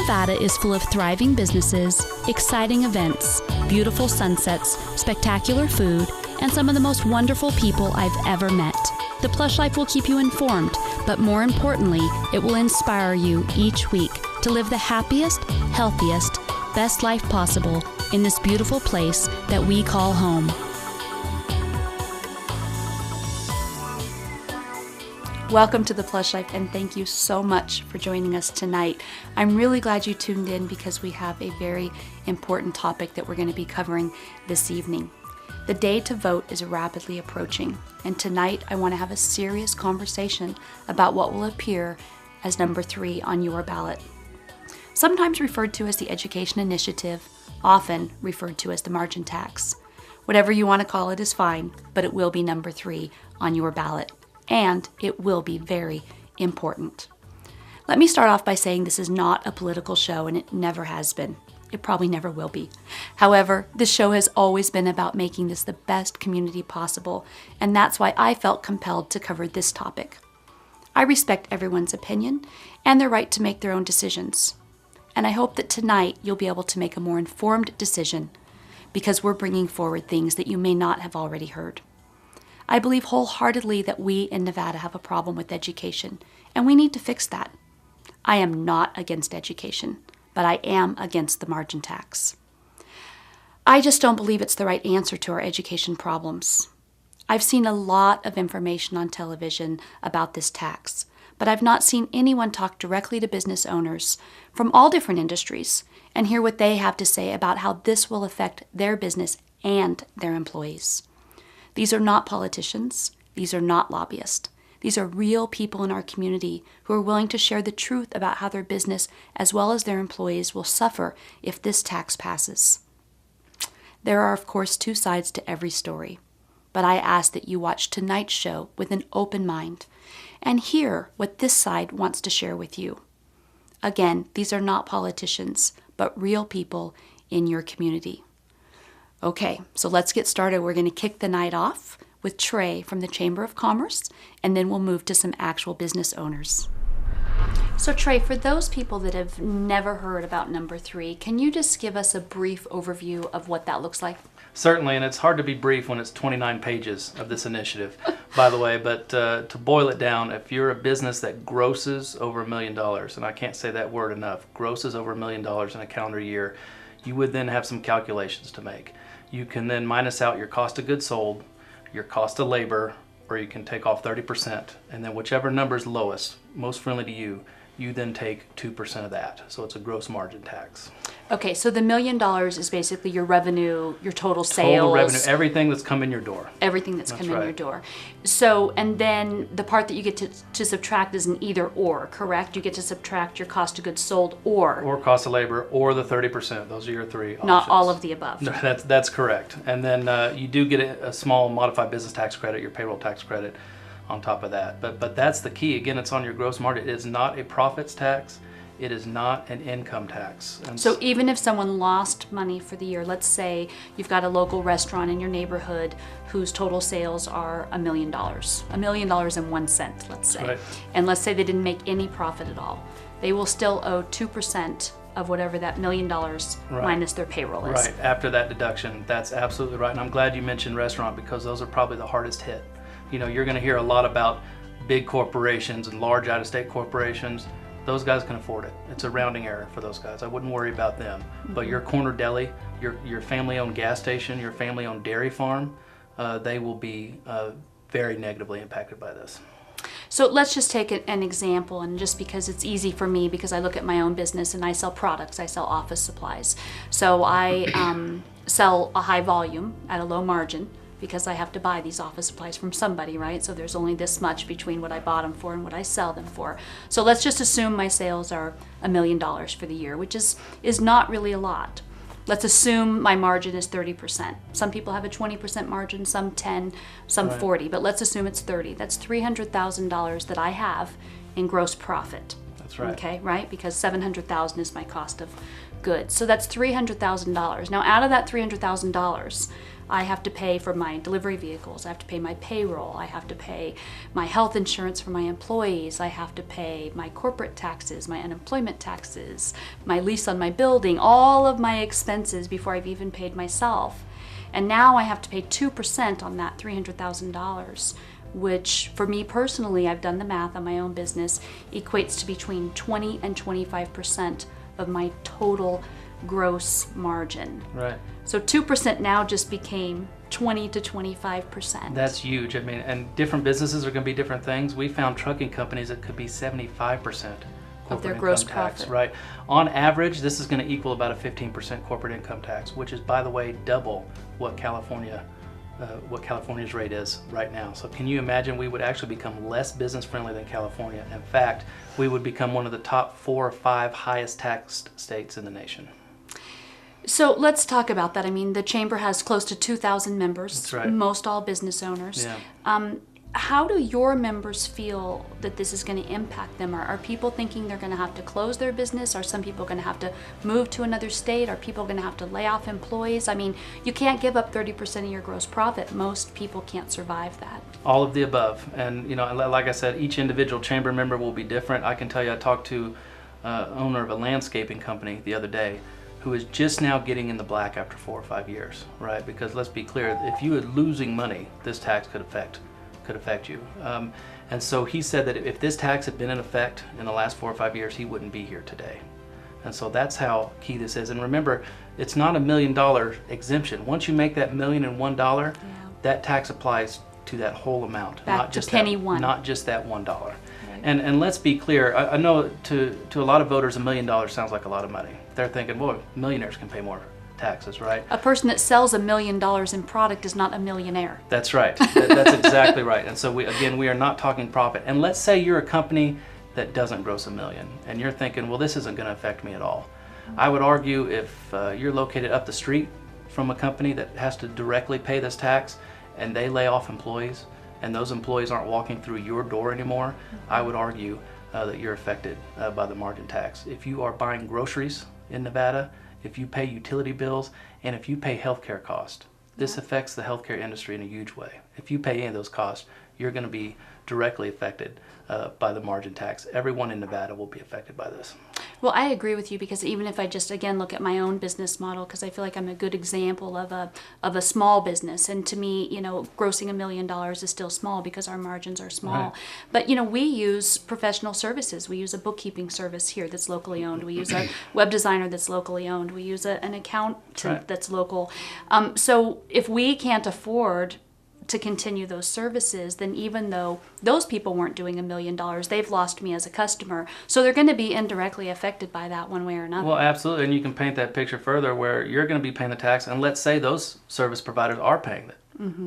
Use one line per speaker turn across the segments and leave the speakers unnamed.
Nevada is full of thriving businesses, exciting events, beautiful sunsets, spectacular food, and some of the most wonderful people I've ever met. The Plush Life will keep you informed, but more importantly, it will inspire you each week to live the happiest, healthiest, best life possible in this beautiful place that we call home. Welcome to the Plush Life, and thank you so much for joining us tonight. I'm really glad you tuned in because we have a very important topic that we're going to be covering this evening. The day to vote is rapidly approaching, and tonight I want to have a serious conversation about what will appear as number 3 on your ballot. Sometimes referred to as the Education Initiative, often referred to as the margin tax. Whatever you want to call it is fine, but it will be number 3 on your ballot. And it will be very important. Let me start off by saying this is not a political show, and it never has been. It probably never will be. However, this show has always been about making this the best community possible, and that's why I felt compelled to cover this topic. I respect everyone's opinion and their right to make their own decisions. And I hope that tonight you'll be able to make a more informed decision because we're bringing forward things that you may not have already heard. I believe wholeheartedly that we in Nevada have a problem with education, and we need to fix that. I am not against education, but I am against the margin tax. I just don't believe it's the right answer to our education problems. I've seen a lot of information on television about this tax, but I've not seen anyone talk directly to business owners from all different industries and hear what they have to say about how this will affect their business and their employees. These are not politicians. These are not lobbyists. These are real people in our community who are willing to share the truth about how their business as well as their employees will suffer if this tax passes. There are, of course, 2 sides to every story, but I ask that you watch tonight's show with an open mind and hear what this side wants to share with you. Again, these are not politicians, but real people in your community. Okay, so let's get started. We're going to kick the night off with Trey from the Chamber of Commerce, and then we'll move to some actual business owners. So Trey, for those people that have never heard about number 3, can you just give us a brief overview of what that looks like?
Certainly, and it's hard to be brief when it's 29 pages of this initiative, by the way, but to boil it down, if you're a business that grosses over $1 million, and I can't say that word enough, grosses over $1 million in a calendar year, you would then have some calculations to make. You can then minus out your cost of goods sold, your cost of labor, or you can take off 30%, and then whichever number is lowest, most friendly to you, you then take 2% of that. So it's a gross margin tax.
Okay, so the $1 million is basically your revenue, your total sales.
Total revenue, everything that's come in your door.
Everything that's come in your door. So, and then the part that you get to subtract is an either or, correct? You get to subtract your cost of goods sold or
cost of labor or the 30%. Those are your 3 options.
Not all of the above.
No, that's correct. And then you do get a small modified business tax credit, your payroll tax credit on top of that. But that's the key. Again, it's on your gross margin. It is not a profits tax. It is not an income tax. And
so even if someone lost money for the year, let's say you've got a local restaurant in your neighborhood whose total sales are $1 million. $1.01, let's say.
Right.
And let's say they didn't make any profit at all. They will still owe 2% of whatever that $1 million minus their payroll is.
Right, after that deduction. That's absolutely right. And I'm glad you mentioned restaurant because those are probably the hardest hit. You know, you're going to hear a lot about big corporations and large out-of-state corporations. Those guys can afford it. It's a rounding error for those guys. I wouldn't worry about them. Mm-hmm. But your corner deli, your family-owned gas station, your family-owned dairy farm, they will be very negatively impacted by this.
So let's just take an example, and just because it's easy for me because I look at my own business and I sell products, I sell office supplies. So I sell a high volume at a low margin because I have to buy these office supplies from somebody, right? So there's only this much between what I bought them for and what I sell them for. So let's just assume my sales are $1 million for the year, which is not really a lot. Let's assume my margin is 30%. Some people have a 20% margin, some 10, some 40, but let's assume it's 30. That's $300,000 that I have in gross profit.
That's right.
Okay, right? Because $700,000 is my cost of goods. So that's $300,000. Now out of that $300,000, I have to pay for my delivery vehicles, I have to pay my payroll, I have to pay my health insurance for my employees, I have to pay my corporate taxes, my unemployment taxes, my lease on my building, all of my expenses before I've even paid myself. And now I have to pay 2% on that $300,000, which for me personally, I've done the math on my own business, equates to between 20 and 25% of my total gross margin.
Right.
So 2% now just became 20 to 25%.
That's huge. I mean, and different businesses are going to be different things. We found trucking companies that could be 75%
of their
corporate
gross
income tax,
profit.
right? On average, this is going to equal about a 15% corporate income tax, which is, by the way, double what California's rate is right now. So can you imagine we would actually become less business friendly than California? In fact, we would become one of the top 4 or 5 highest taxed states in the nation.
So let's talk about that. I mean, the chamber has close to 2,000 members,
That's right.
most all business owners.
Yeah.
How do your members feel that this is going to impact them? Are people thinking they're going to have to close their business? Are some people going to have to move to another state? Are people going to have to lay off employees? I mean, you can't give up 30% of your gross profit. Most people can't survive that.
All of the above. And, you know, like I said, each individual chamber member will be different. I can tell you, I talked to owner of a landscaping company the other day who is just now getting in the black after 4 or 5 years, right? Because let's be clear, if you are losing money, this tax could affect you. And so he said that if this tax had been in effect in the last 4 or 5 years, he wouldn't be here today. And so that's how key this is. And remember, it's not $1 million exemption. Once you make that $1,001, that tax applies to that whole amount,
Back
not
to
just
penny
that,
one.
not just that $1.
Right.
And let's be clear. I know to a lot of voters, $1 million sounds like a lot of money. They're thinking, boy, millionaires can pay more taxes, right?
A person that sells $1 million in product is not a millionaire.
That's right. That's exactly right. And so we are not talking profit. And let's say you're a company that doesn't gross $1 million, and you're thinking, well, this isn't going to affect me at all. I would argue if you're located up the street from a company that has to directly pay this tax, and they lay off employees, and those employees aren't walking through your door anymore, I would argue that you're affected by the margin tax. If you are buying groceries in Nevada, if you pay utility bills, and if you pay healthcare costs, this affects the healthcare industry in a huge way. If you pay any of those costs, you're going to be directly affected by the margin tax. Everyone in Nevada will be affected by this.
Well, I agree with you, because even if I just, again, look at my own business model, because I feel like I'm a good example of a small business. And to me, you know, grossing $1 million is still small because our margins are small.
Right.
But, you know, we use professional services. We use a bookkeeping service here that's locally owned. We use a web designer that's locally owned. We use an accountant that's local. So if we can't afford to continue those services, then even though those people weren't doing $1 million, they've lost me as a customer. So they're going to be indirectly affected by that one way or another.
Well, absolutely. And you can paint that picture further where you're going to be paying the tax, and let's say those service providers are paying it,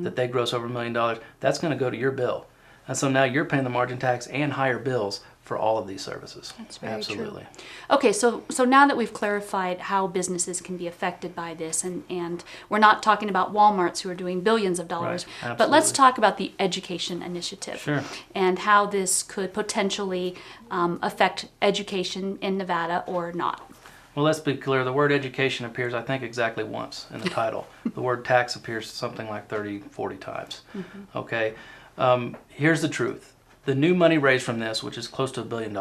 that they gross over $1 million, that's going to go to your bill. And so now you're paying the margin tax and higher bills for all of these services.
That's very
Absolutely.
true. Okay, so now that we've clarified how businesses can be affected by this, and we're not talking about Walmarts who are doing billions of dollars,
Right,
but let's
absolutely.
talk about the education initiative.
Sure.
And how this could potentially affect education in Nevada or not.
Well, let's be clear. The word education appears, I think, exactly once in the title. The word tax appears something like 30, 40 times. Okay. Here's the truth. The new money raised from this, which is close to $1 billion,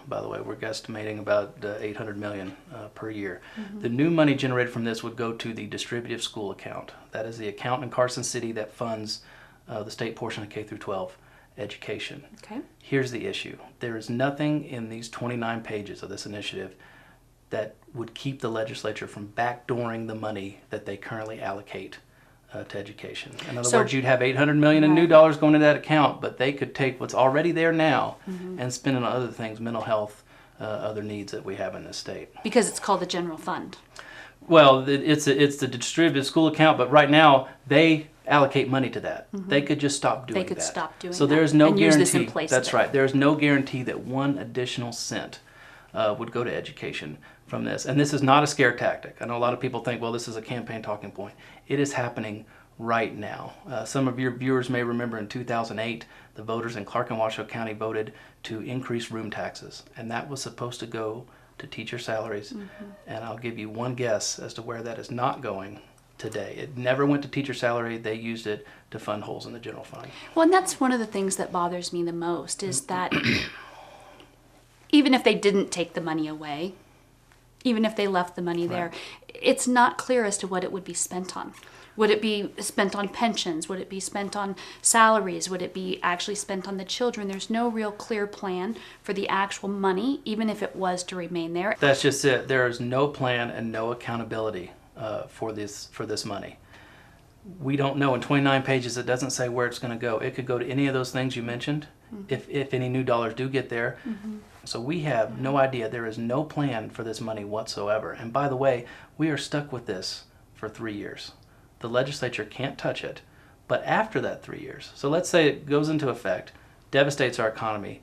by the way, we're guesstimating about $800 million per year. The new money generated from this would go to the distributive school account. That is the account in Carson City that funds the state portion of K through 12 education.
Okay.
Here's the issue. There is nothing in these 29 pages of this initiative that would keep the legislature from backdooring the money that they currently allocate to education. In other words, you'd have $800 million in new dollars going into that account, but they could take what's already there now and spend it on other things, mental health, other needs that we have in this state.
Because it's called the general fund.
Well, it's the distributive school account, but right now they allocate money to that. They could just stop doing that.
They could stop doing
so
that
there's no
and
guarantee.
use this in place
That's
of it.
right. There's no guarantee that one additional cent would go to education from this. And this is not a scare tactic. I know a lot of people think, well, this is a campaign talking point. It is happening right now. Some of your viewers may remember in 2008, the voters in Clark and Washoe County voted to increase room taxes. And that was supposed to go to teacher salaries. And I'll give you one guess as to where that is not going. today. It never went to teacher salary. They used it to fund holes in the general fund.
Well, and that's one of the things that bothers me the most is that even if they didn't take the money away, even if they left the money there, it's not clear as to what it would be spent on. Would it be spent on pensions? Would it be spent on salaries? Would it be actually spent on the children? There's no real clear plan for the actual money, even if it was to remain there.
That's just it. There is no plan and no accountability for this money. We don't know. In 29 pages, it doesn't say where it's going to go. It could go to any of those things you mentioned, if any new dollars do get there. So we have no idea. There is no plan for this money whatsoever. And by the way, we are stuck with this for 3 years. The legislature can't touch it. But after that 3 years, so let's say it goes into effect, devastates our economy.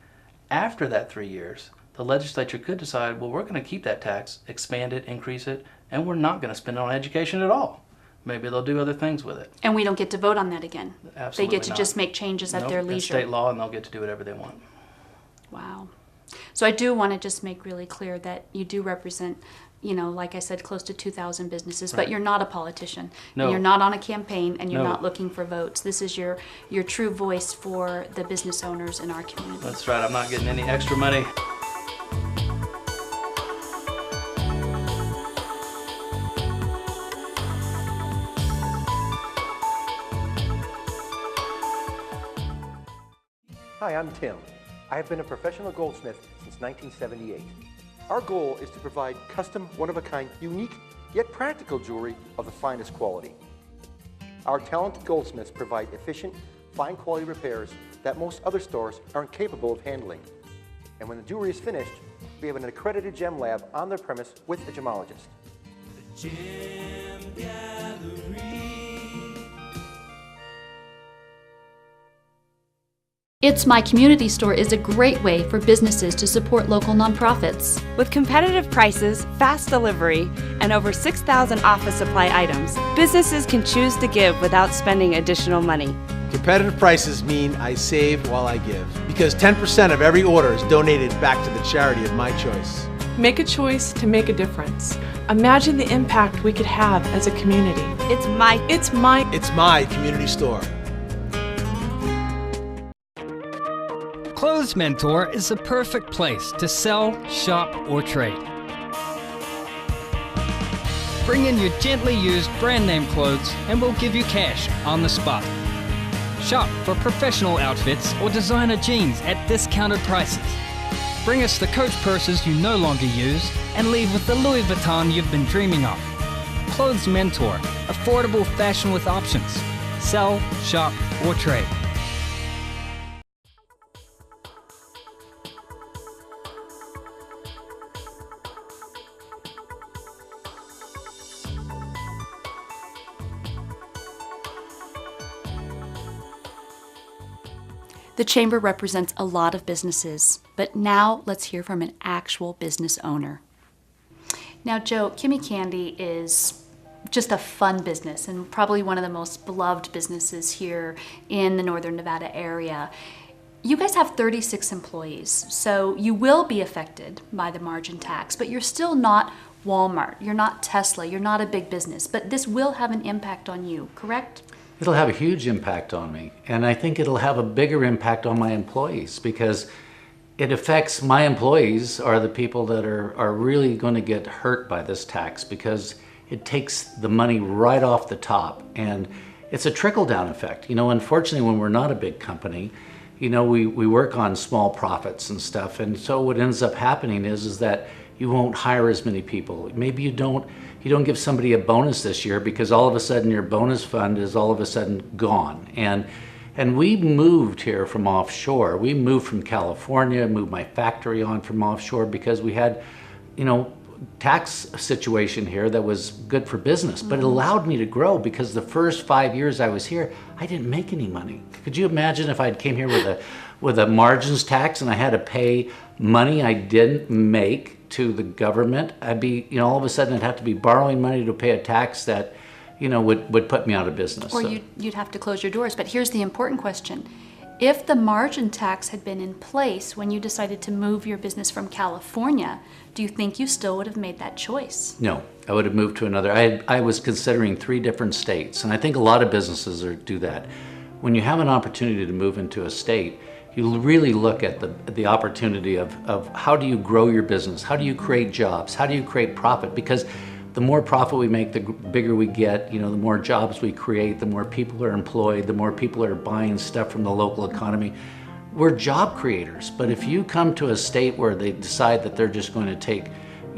After that 3 years, the legislature could decide, well, we're going to keep that tax, expand it, increase it, and we're not going to spend it on education at all. Maybe they'll do other things with it.
And we don't get to vote on that again.
Absolutely
They get to
not.
just make changes at their leisure.
It's state law, and they'll get to do whatever they want.
Wow. So I do want to just make really clear that you do represent, like I said, close to 2,000 businesses, but you're not a politician.
No.
And you're not on a campaign, and you're
No.
not looking for votes. This is your true voice for the business owners in our community.
That's right. I'm not getting any extra money.
Hi, I'm Tim. I have been a professional goldsmith since 1978. Our goal is to provide custom, one-of-a-kind, unique, yet practical jewelry of the finest quality. Our talented goldsmiths provide efficient, fine-quality repairs that most other stores are incapable of handling. And when the jewelry is finished, we have an accredited gem lab on their premise with a gemologist.
The Gem Gallery.
It's My Community Store is a great way for businesses to support local nonprofits.
With competitive prices, fast delivery, and over 6,000 office supply items, businesses can choose to give without spending additional money.
Competitive prices mean I save while I give, because 10% of every order is donated back to the charity of my choice.
Make a choice to make a difference. Imagine the impact we could have as a community.
It's my
It's my community store.
Clothes Mentor is the perfect place to sell, shop, or trade. Bring in your gently used brand name clothes and we'll give you cash on the spot. Shop for professional outfits or designer jeans at discounted prices. Bring us the Coach purses you no longer use and leave with the Louis Vuitton you've been dreaming of. Clothes Mentor, affordable fashion with options. Sell, shop, or trade.
The Chamber represents a lot of businesses, but now let's hear from an actual business owner. Now, Joe, Kimmy Candy is just a fun business and probably one of the most beloved businesses here in the Northern Nevada area. You guys have 36 employees, so you will be affected by the margin tax, but you're still not Walmart, you're not Tesla, you're not a big business, but this will have an impact on you, correct?
It'll have a huge impact on me, and I think it'll have a bigger impact on my employees because it affects my employees are the people that are really going to get hurt by this tax because it takes the money right off the top, and it's a trickle-down effect. Unfortunately, when we're not a big company, we work on small profits and stuff, and so what ends up happening is that you won't hire as many people. Maybe you don't give somebody a bonus this year because all of a sudden your bonus fund is all of a sudden gone. And we moved here from offshore. We moved from California, moved my factory on from offshore because we had, tax situation here that was good for business, but it allowed me to grow because the first 5 years I was here, I didn't make any money. Could you imagine if I'd came here with a margins tax and I had to pay money I didn't make to the government? I'd be, all of a sudden I'd have to be borrowing money to pay a tax that, would put me out of business.
Or
So
you'd have to close your doors. But here's the important question. If the margin tax had been in place when you decided to move your business from California, do you think you still would have made that choice?
No, I would have moved to another. I was considering 3 different states, and I think a lot of businesses do that. When you have an opportunity to move into a state, you really look at the opportunity of how do you grow your business? How do you create jobs? How do you create profit? Because the more profit we make, the bigger we get, the more jobs we create, the more people are employed, the more people are buying stuff from the local economy. We're job creators, but if you come to a state where they decide that they're just going to take,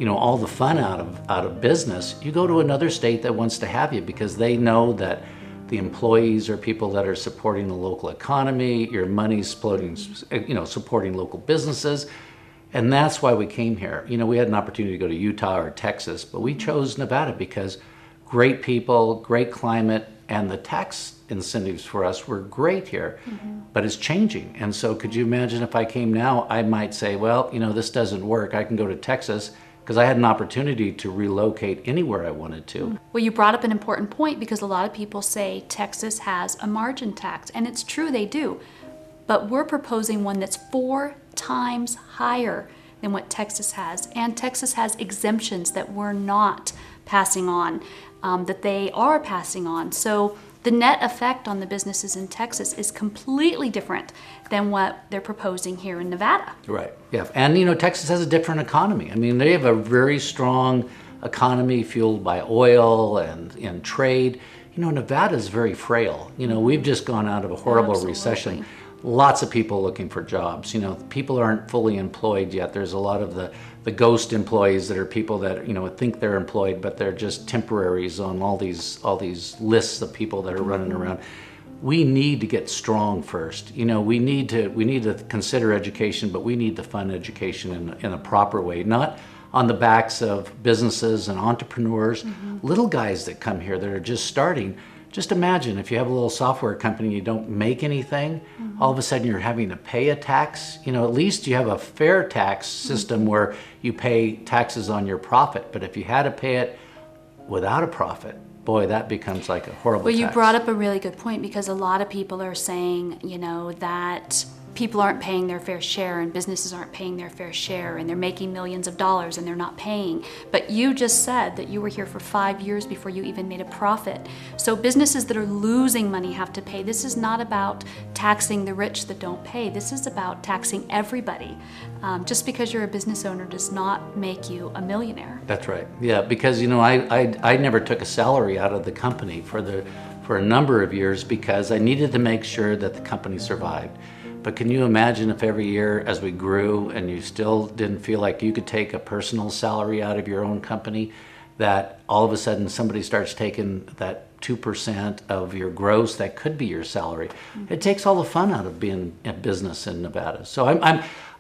all the fun out of business, you go to another state that wants to have you because they know that the employees are people that are supporting the local economy, your money's supporting local businesses. And that's why we came here. We had an opportunity to go to Utah or Texas, but we chose Nevada because great people, great climate, and the tax incentives for us were great here. But it's changing. And so could you imagine if I came now, I might say, well, this doesn't work. I can go to Texas because I had an opportunity to relocate anywhere I wanted to.
Well, you brought up an important point because a lot of people say Texas has a margin tax, and it's true, they do. But we're proposing one that's 4 times higher than what Texas has. And Texas has exemptions that we're not passing on, that they are passing on. So the net effect on the businesses in Texas is completely different than what they're proposing here in Nevada.
Right, yeah. And Texas has a different economy. I mean, they have a very strong economy fueled by oil and trade. Nevada is very frail. We've just gone out of a horrible recession. Lots of people looking for jobs. People aren't fully employed yet. There's a lot of the ghost employees that are people that think they're employed, but they're just temporaries on all these lists of people that are running around. We need to get strong first. We need to consider education, but we need to fund education in a proper way, not on the backs of businesses and entrepreneurs, little guys that come here that are just starting. Just imagine if you have a little software company and you don't make anything, all of a sudden you're having to pay a tax. At least you have a fair tax system where you pay taxes on your profit. But if you had to pay it without a profit, boy, that becomes like a horrible tax.
Well, you brought up a really good point because a lot of people are saying, that people aren't paying their fair share and businesses aren't paying their fair share and they're making millions of dollars and they're not paying. But you just said that you were here for 5 years before you even made a profit. So businesses that are losing money have to pay. This is not about taxing the rich that don't pay. This is about taxing everybody. Just because you're a business owner does not make you a millionaire.
That's right. Yeah, because I never took a salary out of the company for a number of years because I needed to make sure that the company survived. But can you imagine if every year as we grew and you still didn't feel like you could take a personal salary out of your own company, that all of a sudden somebody starts taking that 2% of your gross that could be your salary. It takes all the fun out of being a business in Nevada. So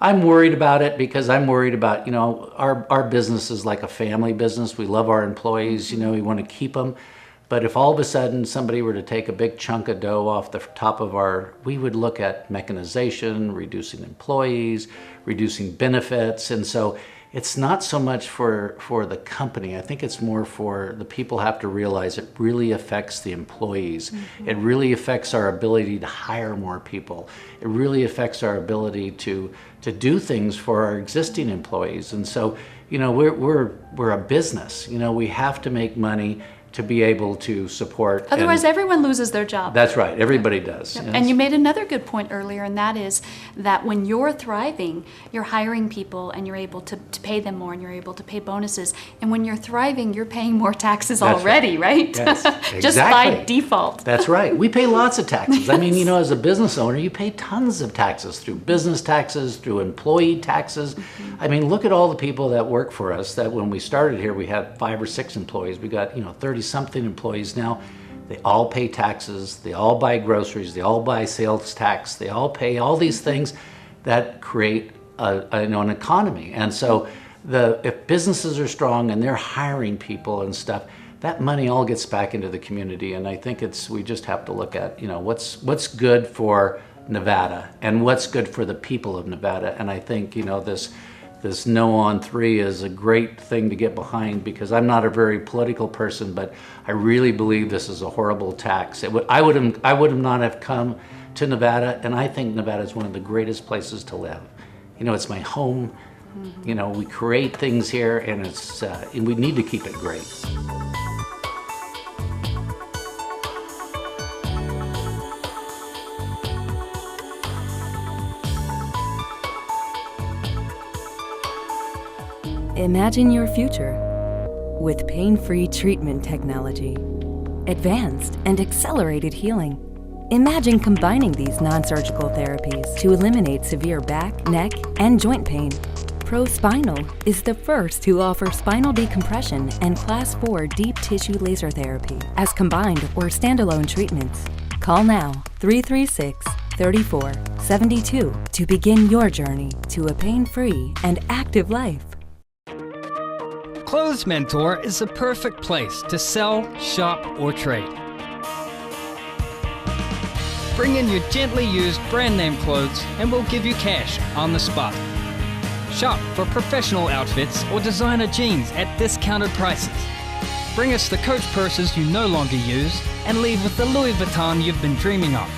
I'm worried about it because I'm worried about, our business is like a family business. We love our employees, we want to keep them. But if all of a sudden somebody were to take a big chunk of dough off the top of we would look at mechanization, reducing employees, reducing benefits. And so it's not so much for the company. I think it's more for the people have to realize it really affects the employees. It really affects our ability to hire more people. It really affects our ability to do things for our existing employees. And so, we're a business. We have to make money to be able to support.
Otherwise, everyone loses their job.
That's right. Everybody does.
Yep.
Yes.
And you made another good point earlier, and that is that when you're thriving, you're hiring people and you're able to pay them more and you're able to pay bonuses. And when you're thriving, you're paying more taxes
That's
already, right?
Yes,
Just
exactly.
by default.
That's right. We pay lots of taxes. I mean, as a business owner, you pay tons of taxes through business taxes, through employee taxes. I mean, look at all the people that work for us that when we started here, we had 5 or 6 employees. We got, 30-something employees now. They all pay taxes. They all buy groceries. They all buy sales tax. They all pay all these things that create an economy. And so if businesses are strong and they're hiring people and stuff, that money all gets back into the community. And I think we just have to look at, what's good for Nevada and what's good for the people of Nevada. And I think, this no on 3 is a great thing to get behind because I'm not a very political person, but I really believe this is a horrible tax. I would not have come to Nevada, and I think Nevada is one of the greatest places to live. You know, it's my home. You know, we create things here, and and we need to keep it great.
Imagine your future with pain-free treatment technology, advanced and accelerated healing. Imagine combining these non-surgical therapies to eliminate severe back, neck, and joint pain. ProSpinal is the first to offer spinal decompression and Class 4 deep tissue laser therapy as combined or standalone treatments. Call now 336-3472 to begin your journey to a pain-free and active life.
Clothes Mentor is the perfect place to sell, shop, or trade. Bring in your gently used brand name clothes and we'll give you cash on the spot. Shop for professional outfits or designer jeans at discounted prices. Bring us the Coach purses you no longer use and leave with the Louis Vuitton you've been dreaming of.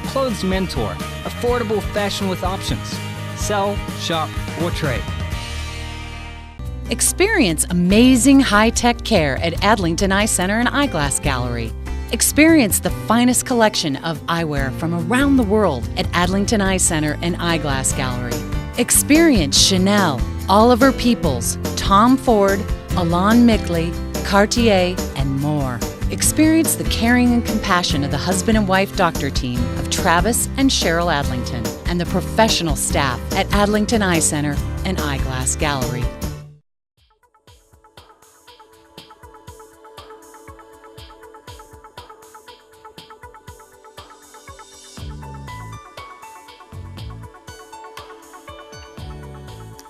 Clothes Mentor, affordable fashion with options. Sell, shop, or trade.
Experience amazing high-tech care at Adlington Eye Center and Eyeglass Gallery. Experience the finest collection of eyewear from around the world at Adlington Eye Center and Eyeglass Gallery. Experience Chanel, Oliver Peoples, Tom Ford, Alain Mickley, Cartier, and more. Experience the caring and compassion of the husband and wife doctor team of Travis and Cheryl Adlington and the professional staff at Adlington Eye Center and Eyeglass Gallery.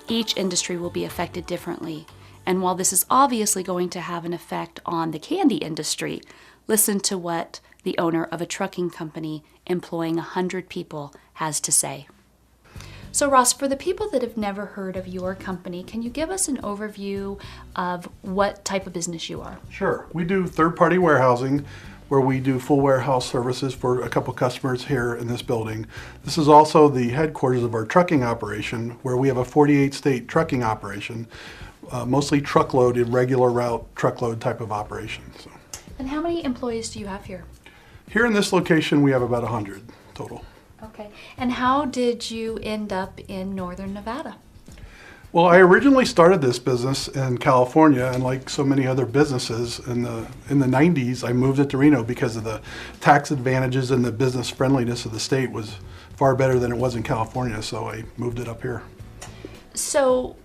Each industry will be affected differently, and while this is obviously going to have an effect on the candy industry, listen to what the owner of a trucking company employing 100 people has to say. So Ross, for the people that have never heard of your company, can you give us an overview of what type of business you are?
Sure. We do third-party warehousing, where we do full warehouse services for a couple customers here in this building. This is also the headquarters of our trucking operation, where we have a 48-state trucking operation, mostly truckload, irregular route truckload type of operation. So.
And how many employees do you have here?
Here in this location, we have about 100 total.
Okay. And how did you end up in Northern Nevada?
Well, I originally started this business in California, and like so many other businesses in the 90s, I moved it to Reno because of the tax advantages and the business friendliness of the state was far better than it was in California, so I moved it up here.
So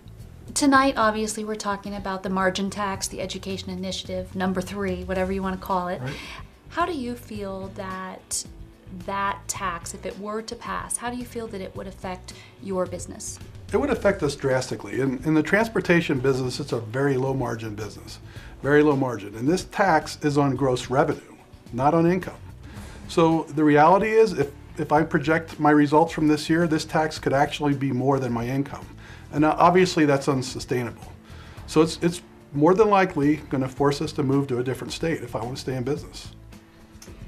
tonight, obviously, we're talking about the margin tax, the education initiative, number 3, whatever you want to call it.
Right.
How do you feel that that tax, if it were to pass, how do you feel that it would affect your business?
It would affect us drastically. In the transportation business, it's a very low margin business, very low margin. And this tax is on gross revenue, not on income. So the reality is, if I project my results from this year, this tax could actually be more than my income. And obviously that's unsustainable. So it's more than likely going to force us to move to a different state if I want to stay in business.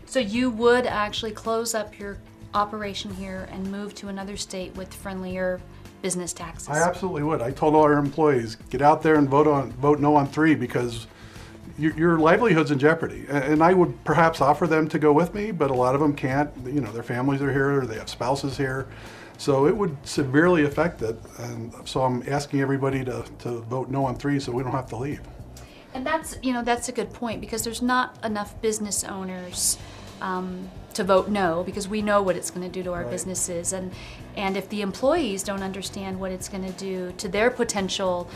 So you would actually close up your operation here and move to another state with friendlier business taxes?
I absolutely would. I told all our employees, get out there and vote no on 3 because your livelihood's in jeopardy. And I would perhaps offer them to go with me, but a lot of them can't. You know, their families are here, or they have spouses here. So it would severely affect it. And so I'm asking everybody to vote no on 3 so we don't have to leave.
And that's, you know, that's a good point, because there's not enough business owners to vote no, because we know what it's going to do to our businesses, and if the employees don't understand what it's going to do to their potential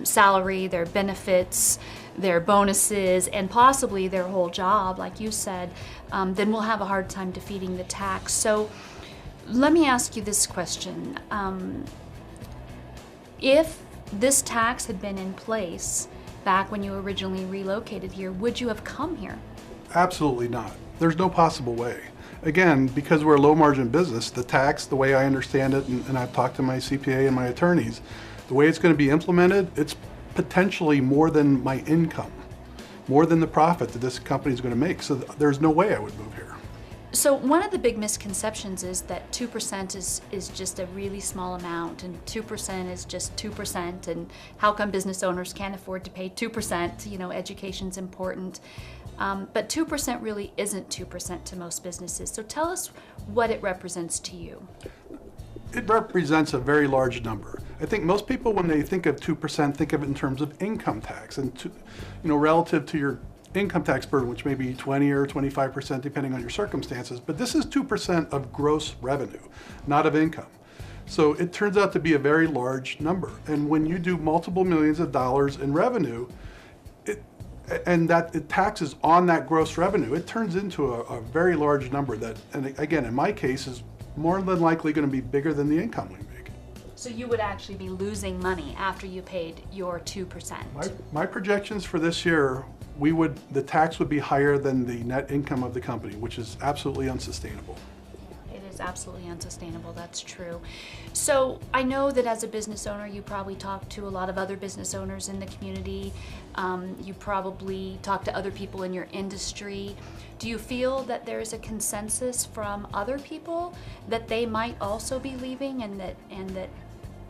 salary, their benefits, their bonuses, and possibly their whole job, like you said, then we'll have a hard time defeating the tax. So let me ask you this question. If this tax had been in place back when you originally relocated here, would you have come here?
Absolutely not. There's no possible way. Again, because we're a low margin business, the tax, the way I understand it, and I've talked to my CPA and my attorneys, the way it's going to be implemented, it's potentially more than my income, more than the profit that this company is going to make. So there's no way I would move here.
So one of the big misconceptions is that 2% is just a really small amount, and 2% is just 2%, and how come business owners can't afford to pay 2%? You know, education's important. But 2% really isn't 2% to most businesses. So tell us what it represents to you.
It represents a very large number. I think most people, when they think of 2%, think of it in terms of income tax, and relative to your income tax burden, which may be 20 or 25% depending on your circumstances. But this is 2% of gross revenue, not of income. So it turns out to be a very large number. And when you do multiple millions of dollars in revenue, and that it taxes on that gross revenue, it turns into a very large number that, and again, in my case, is more than likely going to be bigger than the income we make.
So you would actually be losing money after you paid your 2%.
My projections for this year, the tax would be higher than the net income of the company, which is absolutely unsustainable.
It is absolutely unsustainable, that's true. So I know that as a business owner, you probably talk to a lot of other business owners in the community. You probably talk to other people in your industry. Do you feel that there's a consensus from other people that they might also be leaving, and that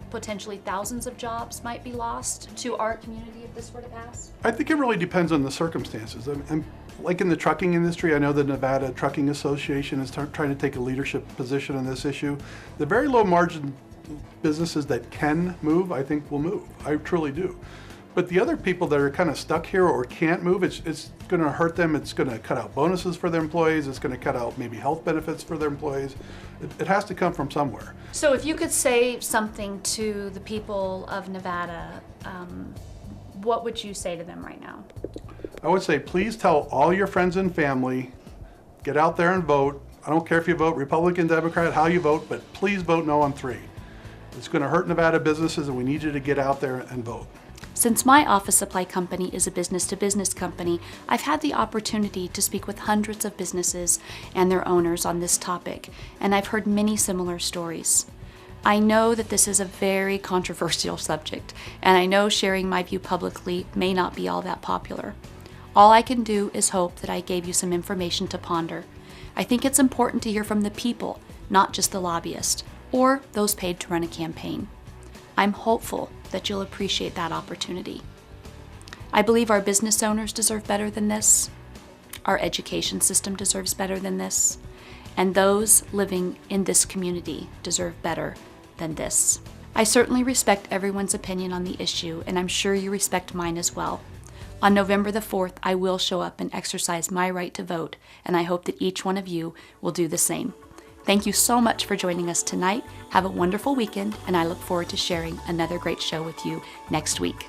potentially thousands of jobs might be lost to our community if this were to pass?
I think it really depends on the circumstances. I'm like in the trucking industry, I know the Nevada Trucking Association is trying to take a leadership position on this issue. The very low margin businesses that can move, I think will move. I truly do. But the other people that are kind of stuck here or can't move, it's going to hurt them. It's going to cut out bonuses for their employees. It's going to cut out maybe health benefits for their employees. It has to come from somewhere.
So if you could say something to the people of Nevada, what would you say to them right now?
I would say, please tell all your friends and family, get out there and vote. I don't care if you vote Republican, Democrat, how you vote, but please vote no on 3. It's going to hurt Nevada businesses, and we need you to get out there and vote.
Since my office supply company is a business-to-business company, I've had the opportunity to speak with hundreds of businesses and their owners on this topic, and I've heard many similar stories. I know that this is a very controversial subject, and I know sharing my view publicly may not be all that popular. All I can do is hope that I gave you some information to ponder. I think it's important to hear from the people, not just the lobbyists, or those paid to run a campaign. I'm hopeful that you'll appreciate that opportunity. I believe our business owners deserve better than this. Our education system deserves better than this. And those living in this community deserve better than this. I certainly respect everyone's opinion on the issue, and I'm sure you respect mine as well. On November the 4th, I will show up and exercise my right to vote, and I hope that each one of you will do the same. Thank you so much for joining us tonight. Have a wonderful weekend, and I look forward to sharing another great show with you next week.